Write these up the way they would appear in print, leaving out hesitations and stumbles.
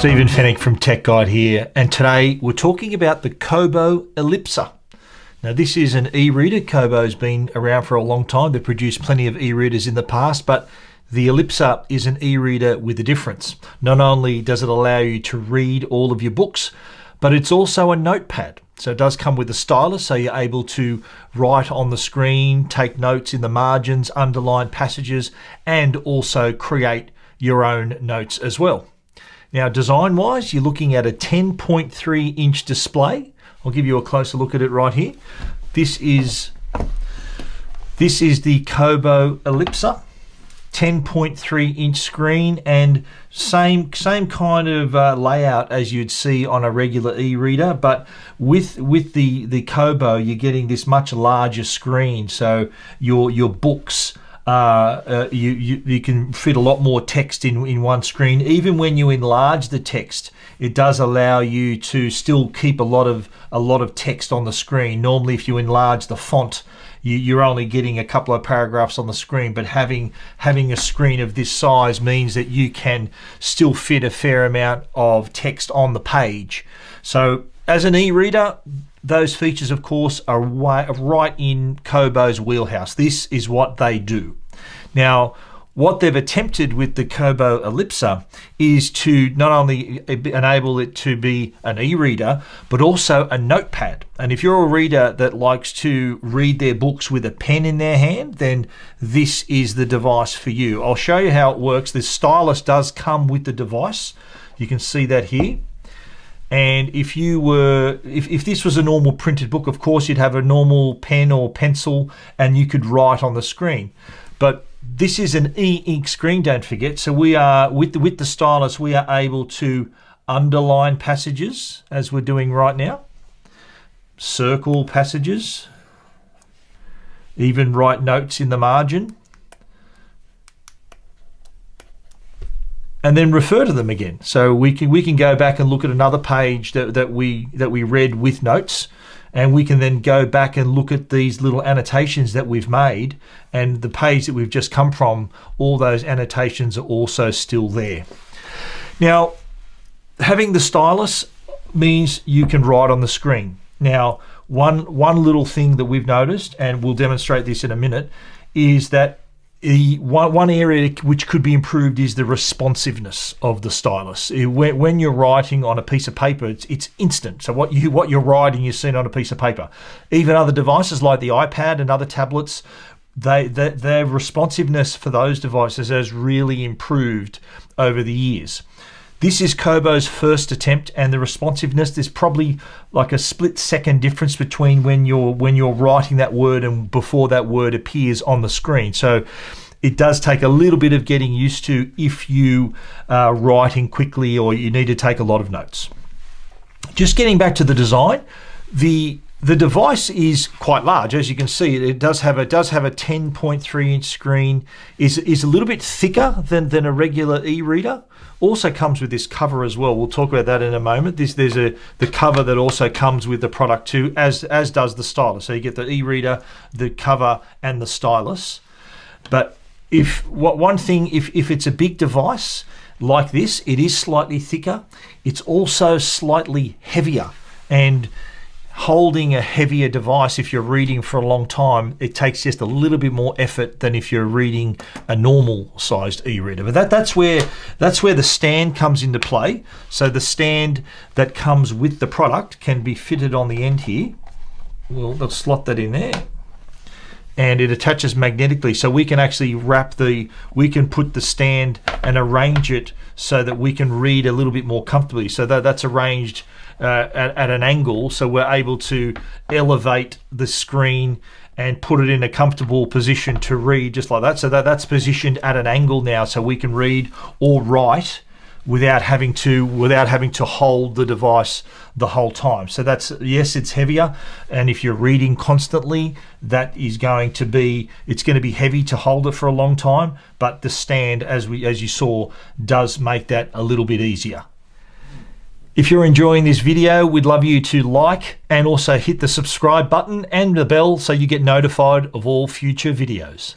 Stephen Fenech from Tech Guide here, and today we're talking about the Kobo Elipsa. Now this is an e-reader. Kobo's been around for a long time. They've produced plenty of e-readers in the past, but the Elipsa is an e-reader with a difference. Not only does it allow you to read all of your books, but it's also a notepad. So it does come with a stylus, so you're able to write on the screen, take notes in the margins, underline passages, and also create your own notes as well. Now, design-wise, you're looking at a 10.3 inch display. I'll give you a closer look at it right here. This is the Kobo Elipsa, 10.3 inch screen, and same kind of layout as you'd see on a regular e-reader, but with the Kobo, you're getting this much larger screen. So your books, you can fit a lot more text in one screen. Even when you enlarge the text, it does allow you to still keep a lot of text on the screen. Normally, if you enlarge the font, you're only getting a couple of paragraphs on the screen, but having a screen of this size means that you can still fit a fair amount of text on the page. So as an e-reader, those features, of course, are right in Kobo's wheelhouse. This is what they do. Now, what they've attempted with the Kobo Elipsa is to not only enable it to be an e-reader, but also a notepad. And if you're a reader that likes to read their books with a pen in their hand, then this is the device for you. I'll show you how it works. The stylus does come with the device. You can see that here. And if this was a normal printed book, of course, you'd have a normal pen or pencil and you could write on the screen. But this is an e-ink screen, don't forget. So we are, with the stylus, we are able to underline passages, as we're doing right now, circle passages, even write notes in the margin, and then refer to them again. So we can go back and look at another page that we read with notes, and we can then go back and look at these little annotations that we've made, and the page that we've just come from, all those annotations are also still there. Now, having the stylus means you can write on the screen. Now, one little thing that we've noticed, and we'll demonstrate this in a minute, is that one area which could be improved is the responsiveness of the stylus. When you're writing on a piece of paper, it's instant. So what you're writing is seen on a piece of paper. Even other devices like the iPad and other tablets, their responsiveness for those devices has really improved over the years. This is Kobo's first attempt, and the responsiveness, there's probably like a split-second difference between when you're writing that word and before that word appears on the screen. So it does take a little bit of getting used to if you are writing quickly or you need to take a lot of notes. Just getting back to the design, the device is quite large. As you can see, it does have a 10.3 inch screen, is a little bit thicker than a regular e-reader. Also comes with this cover as well. We'll talk about that in a moment. There's the cover that also comes with the product too, as does the stylus. So you get the e-reader, the cover, and the stylus. But if it's a big device like this, it is slightly thicker. It's also slightly heavier, and holding a heavier device, if you're reading for a long time, it takes just a little bit more effort than if you're reading a normal sized e-reader. But that's where the stand comes into play. So the stand that comes with the product can be fitted on the end here. We'll slot that in there, and it attaches magnetically. So we can actually we can put the stand and arrange it so that we can read a little bit more comfortably. So that's arranged at an angle, so we're able to elevate the screen and put it in a comfortable position to read, just like that. So that's positioned at an angle now, so we can read or write without having to hold the device the whole time. So yes, it's heavier, and if you're reading constantly, it's going to be heavy to hold it for a long time. But the stand, as you saw, does make that a little bit easier. If you're enjoying this video, we'd love you to like and also hit the subscribe button and the bell so you get notified of all future videos.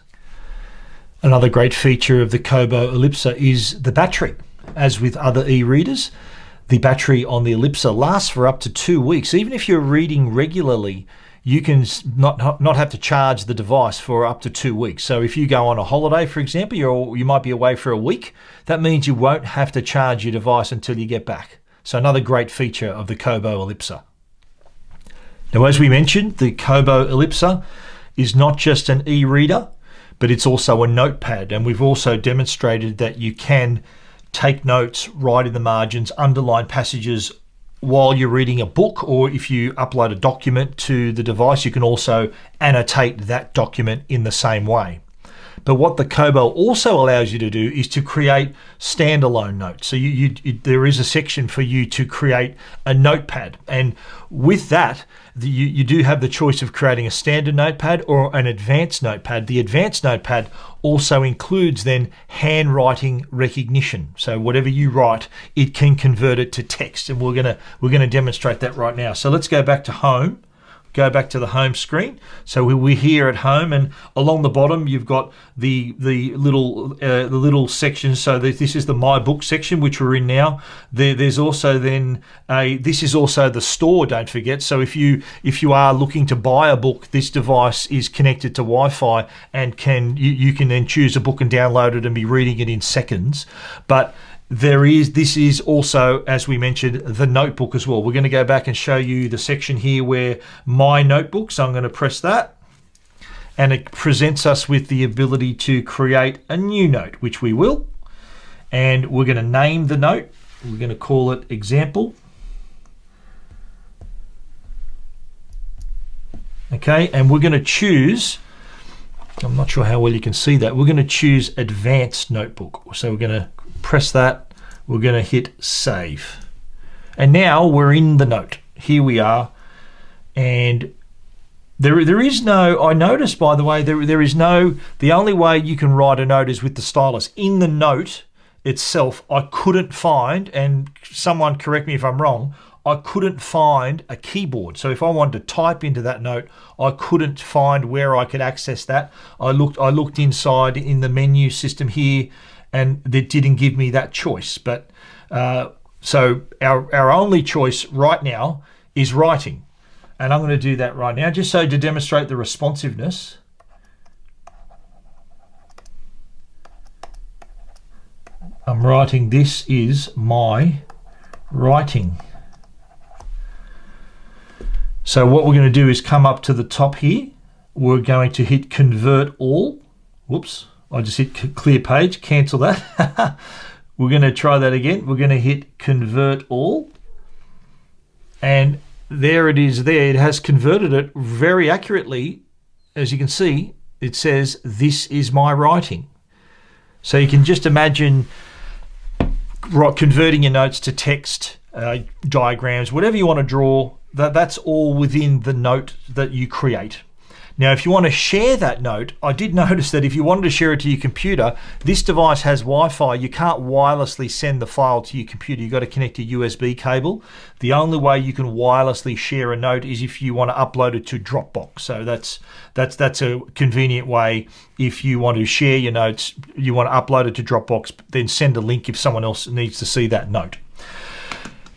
Another great feature of the Kobo Elipsa is the battery. As with other e-readers, the battery on the Elipsa lasts for up to 2 weeks. Even if you're reading regularly, you can not have to charge the device for up to 2 weeks. So if you go on a holiday, for example, you might be away for a week, that means you won't have to charge your device until you get back. So another great feature of the Kobo Elipsa. Now, as we mentioned, the Kobo Elipsa is not just an e-reader, but it's also a notepad. And we've also demonstrated that you can take notes, write in the margins, underline passages while you're reading a book, or if you upload a document to the device, you can also annotate that document in the same way. But what the Kobo also allows you to do is to create standalone notes. So there is a section for you to create a notepad. And with that, you do have the choice of creating a standard notepad or an advanced notepad. The advanced notepad also includes then handwriting recognition. So whatever you write, it can convert it to text. And we're gonna demonstrate that right now. So let's go back to home. Go back to the home screen. So we're here at home, and along the bottom you've got the little sections. So this is the My Book section, which we're in now. There's also then this is also the store. Don't forget. So if you are looking to buy a book, this device is connected to Wi-Fi, and you can then choose a book and download it and be reading it in seconds. But this is also, as we mentioned, the notebook as well. We're going to go back and show you the section here where My Notebook. So I'm going to press that, and it presents us with the ability to create a new note, which we will. And we're going to name the note. We're going to call it example. Okay, and we're going to choose, I'm not sure how well you can see that, we're going to choose advanced notebook. So we're going to press that, we're going to hit save. And now we're in the note. Here we are. And there is no, I noticed by the way, there is no, the only way you can write a note is with the stylus. In the note itself, I couldn't find, and someone correct me if I'm wrong, I couldn't find a keyboard. So if I wanted to type into that note, I couldn't find where I could access that. I looked inside in the menu system here, and it didn't give me that choice. But so our only choice right now is writing. And I'm going to do that right now, just so to demonstrate the responsiveness. I'm writing, this is my writing. So what we're going to do is come up to the top here. We're going to hit convert all. Whoops. I just hit clear page, cancel that. We're going to try that again. We're going to hit convert all. And there it is there. It has converted it very accurately. As you can see, it says, this is my writing. So you can just imagine converting your notes to text, diagrams, whatever you want to draw, that's all within the note that you create. Now, if you want to share that note, I did notice that if you wanted to share it to your computer, this device has Wi-Fi. You can't wirelessly send the file to your computer. You've got to connect a USB cable. The only way you can wirelessly share a note is if you want to upload it to Dropbox. So that's a convenient way. If you want to share your notes, you want to upload it to Dropbox, then send a link if someone else needs to see that note.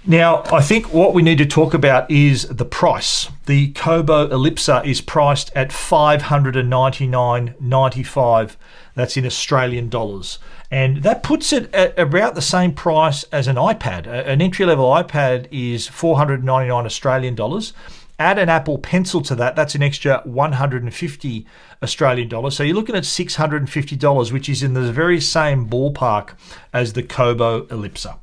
Now, I think what we need to talk about is the price. The Kobo Elipsa is priced at $599.95. That's in Australian dollars. And that puts it at about the same price as an iPad. An entry-level iPad is $499 Australian dollars. Add an Apple Pencil to that, that's an extra 150 Australian dollars. So you're looking at $650, which is in the very same ballpark as the Kobo Elipsa.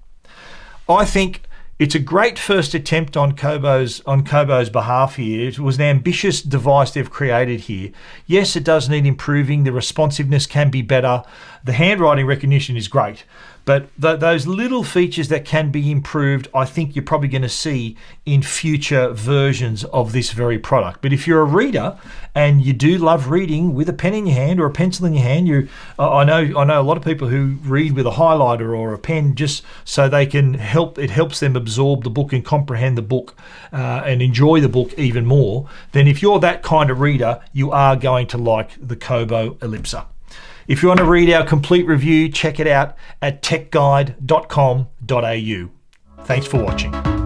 I think it's a great first attempt on Kobo's behalf here. It was an ambitious device they've created here. Yes, it does need improving. The responsiveness can be better. The handwriting recognition is great. But those little features that can be improved, I think you're probably going to see in future versions of this very product. But if you're a reader and you do love reading with a pen in your hand or a pencil in your hand, I know a lot of people who read with a highlighter or a pen just so they can it helps them absorb the book and comprehend the book and enjoy the book even more. Then if you're that kind of reader, you are going to like the Kobo Elipsa. If you want to read our complete review, check it out at techguide.com.au. Thanks for watching.